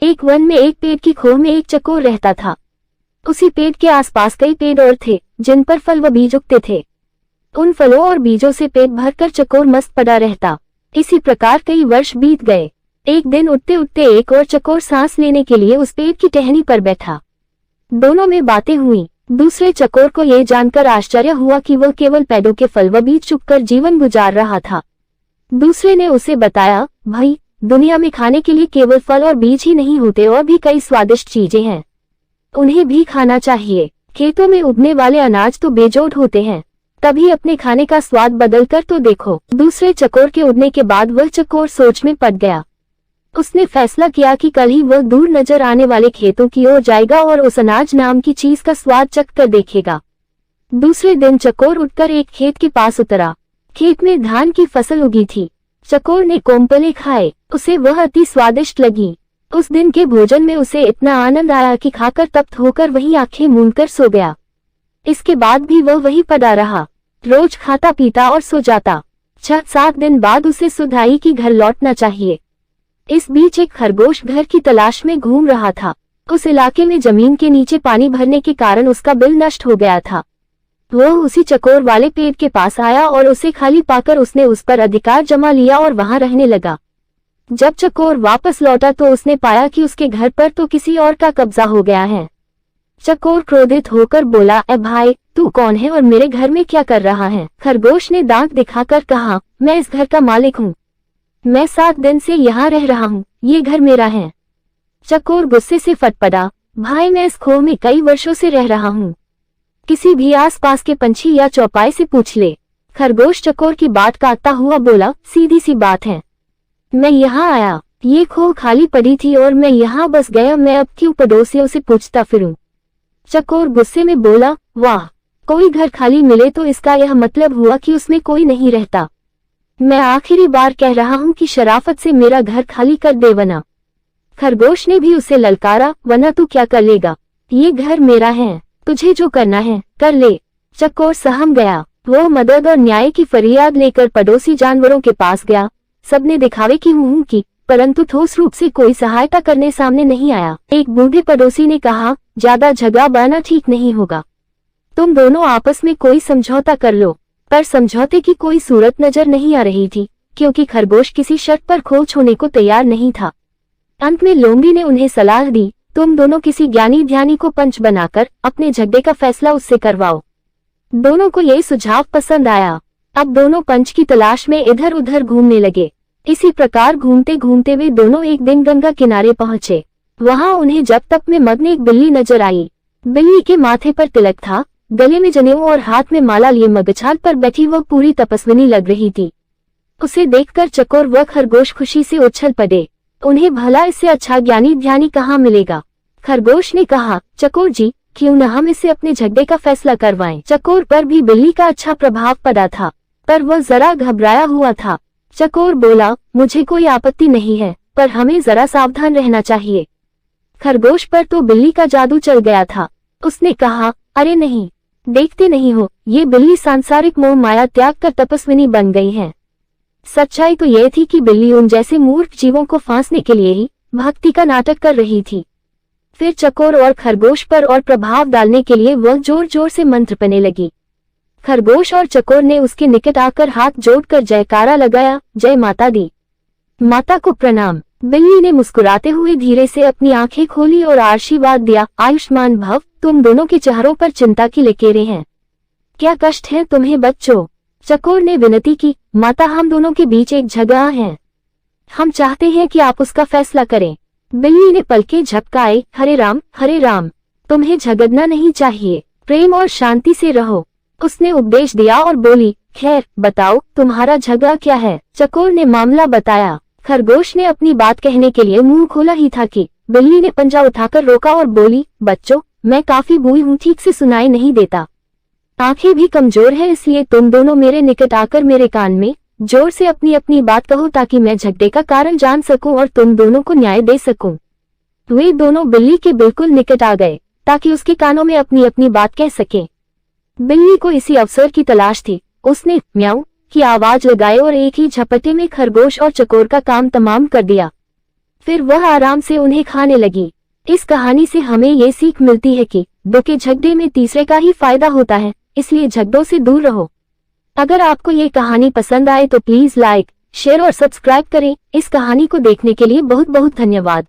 एक वन में एक पेड़ की खोह में एक चकोर रहता था। उसी पेड़ के आसपास कई पेड़ और थे जिन पर फल व बीज उगते थे। उन फलों और बीजों से पेट भरकर चकोर मस्त पड़ा रहता। इसी प्रकार कई वर्ष बीत गए। एक दिन उठते उठते एक और चकोर सांस लेने के लिए उस पेड़ की टहनी पर बैठा। दोनों में बातें हुई। दूसरे चकोर को यह जानकर आश्चर्य हुआ कि वह केवल पेड़ों के फल व बीज चुगकर जीवन गुजार रहा था। दूसरे ने उसे बताया, भाई, दुनिया में खाने के लिए केवल फल और बीज ही नहीं होते और भी कई स्वादिष्ट चीजें हैं, उन्हें भी खाना चाहिए। खेतों में उगने वाले अनाज तो बेजोड़ होते हैं, तभी अपने खाने का स्वाद बदलकर तो देखो। दूसरे चकोर के उड़ने के बाद वह चकोर सोच में पड़ गया। उसने फैसला किया कि कल ही वह दूर नजर आने वाले खेतों की ओर जाएगा और उस अनाज नाम की चीज का स्वाद चखकर देखेगा। दूसरे दिन चकोर उठकर एक खेत के पास उतरा। खेत में धान की फसल उगी थी। चकोर ने कोम्पले खाए, उसे वह अति स्वादिष्ट लगी। उस दिन के भोजन में उसे इतना आनंद आया कि खाकर तप्त होकर वही आंखें मूंदकर सो गया। इसके बाद भी वह वही पड़ा रहा, रोज खाता पीता और सो जाता। 6-7 दिन बाद उसे सुध आई कि घर लौटना चाहिए। इस बीच एक खरगोश घर की तलाश में घूम रहा था। उस इलाके में जमीन के नीचे पानी भरने के कारण उसका बिल नष्ट हो गया था। वह उसी चकोर वाले पेड़ के पास आया और उसे खाली पाकर उसने उस पर अधिकार जमा लिया और वहां रहने लगा। जब चकोर वापस लौटा तो उसने पाया कि उसके घर पर तो किसी और का कब्जा हो गया है। चकोर क्रोधित होकर बोला, ए भाई, तू कौन है और मेरे घर में क्या कर रहा है? खरगोश ने दांत दिखाकर कहा, मैं इस घर का मालिक हूँ। मैं 7 दिन से यहाँ रह रहा हूँ, ये घर मेरा है। चकोर गुस्से से फट पड़ा, भाई, मैं इस खोह में कई वर्षों से रह रहा हूँ, किसी भी आसपास के पंछी या चौपाई से पूछ ले। खरगोश चकोर की बात काटता हुआ बोला, सीधी सी बात है, मैं यहाँ आया, ये खोह खाली पड़ी थी और मैं यहाँ बस गया, मैं अब क्यों पड़ोसियों से पूछता फिरूं? चकोर गुस्से में बोला, वाह, कोई घर खाली मिले तो इसका यह मतलब हुआ कि उसमें कोई नहीं रहता। मैं आखिरी बार कह रहा हूँ कि शराफत से मेरा घर खाली कर दे वरना। खरगोश ने भी उसे ललकारा, वरना तू क्या कर लेगा? ये घर मेरा है, तुझे जो करना है कर ले। चकोर सहम गया। वो मदद और न्याय की फरियाद लेकर पड़ोसी जानवरों के पास गया। सबने दिखावे की हूँ की, परंतु ठोस रूप से कोई सहायता करने सामने नहीं आया। एक बूढ़े पड़ोसी ने कहा, ज्यादा झगड़ा बना ठीक नहीं होगा, तुम दोनों आपस में कोई समझौता कर लो। पर समझौते की कोई सूरत नजर नहीं आ रही थी, क्योंकि खरगोश किसी शर्त पर खोल छोड़ने को तैयार नहीं था। अंत में लोमड़ी ने उन्हें सलाह दी, तुम दोनों किसी ज्ञानी ध्यानी को पंच बनाकर अपने झगड़े का फैसला उससे करवाओ। दोनों को यह सुझाव पसंद आया। अब दोनों पंच की तलाश में इधर उधर घूमने लगे। इसी प्रकार घूमते घूमते वे दोनों एक दिन गंगा किनारे पहुंचे। वहां उन्हें जब तक में मग्न एक बिल्ली नजर आई। बिल्ली के माथे पर तिलक था, गले में जनेऊ और हाथ में माला लिए मगछाल पर बैठी वह पूरी तपस्विनी लग रही थी। उसे देखकर चकोर व खरगोश खुशी से उछल पड़े। उन्हें भला इससे अच्छा ज्ञानी ध्यानी कहाँ मिलेगा? खरगोश ने कहा, चकोर जी, क्यों न हम इससे अपने झगड़े का फैसला करवाएं। चकोर पर भी बिल्ली का अच्छा प्रभाव पड़ा था, पर वह जरा घबराया हुआ था। चकोर बोला, मुझे कोई आपत्ति नहीं है, पर हमें जरा सावधान रहना चाहिए। खरगोश पर तो बिल्ली का जादू चल गया था। उसने कहा, अरे नहीं, देखते नहीं हो, ये बिल्ली सांसारिक मोह माया त्याग कर तपस्विनी बन गई है। सच्चाई तो यह थी कि बिल्ली उन जैसे मूर्ख जीवों को फांसने के लिए ही भक्ति का नाटक कर रही थी। फिर चकोर और खरगोश पर और प्रभाव डालने के लिए वह जोर जोर से मंत्र पढ़ने लगी। खरगोश और चकोर ने उसके निकट आकर हाथ जोड़कर जयकारा लगाया, जय माता दी। माता को प्रणाम। बिल्ली ने मुस्कुराते हुए धीरे से अपनी आंखें खोली और आशीर्वाद दिया, आयुष्मान भव। तुम दोनों के चेहरों पर चिंता की लकीरें हैं, क्या कष्ट है तुम्हें बच्चों? चकोर ने विनती की, माता, हम दोनों के बीच एक झगड़ा है, हम चाहते हैं कि आप उसका फैसला करें। बिल्ली ने पलके झपकाए, हरे राम, तुम्हें झगड़ना नहीं चाहिए, प्रेम और शांति से रहो। उसने उपदेश दिया और बोली, खैर बताओ, तुम्हारा झगड़ा क्या है? चकोर ने मामला बताया। खरगोश ने अपनी बात कहने के लिए मुंह खोला ही था कि बिल्ली ने पंजा उठाकर रोका और बोली, बच्चों, मैं काफी बूढ़ी हूँ, ठीक से सुनाई नहीं देता, आंखें भी कमजोर है, इसलिए तुम दोनों मेरे निकट आकर मेरे कान में जोर से अपनी अपनी बात कहो ताकि मैं झगड़े का कारण जान सकूं और तुम दोनों को न्याय दे सकूं। वे दोनों बिल्ली के बिल्कुल निकट आ गए ताकि उसके कानों में अपनी अपनी बात कह सके। बिल्ली को इसी अवसर की तलाश थी। उसने म्याऊ की आवाज लगाई और एक ही झपटे में खरगोश और चकोर का काम तमाम कर दिया। फिर वह आराम से उन्हें खाने लगी। इस कहानी से हमें ये सीख मिलती है कि दो के झगड़े में तीसरे का ही फायदा होता है, इसलिए झगड़ों से दूर रहो। अगर आपको ये कहानी पसंद आए तो प्लीज लाइक, शेयर और सब्सक्राइब करें। इस कहानी को देखने के लिए बहुत बहुत धन्यवाद।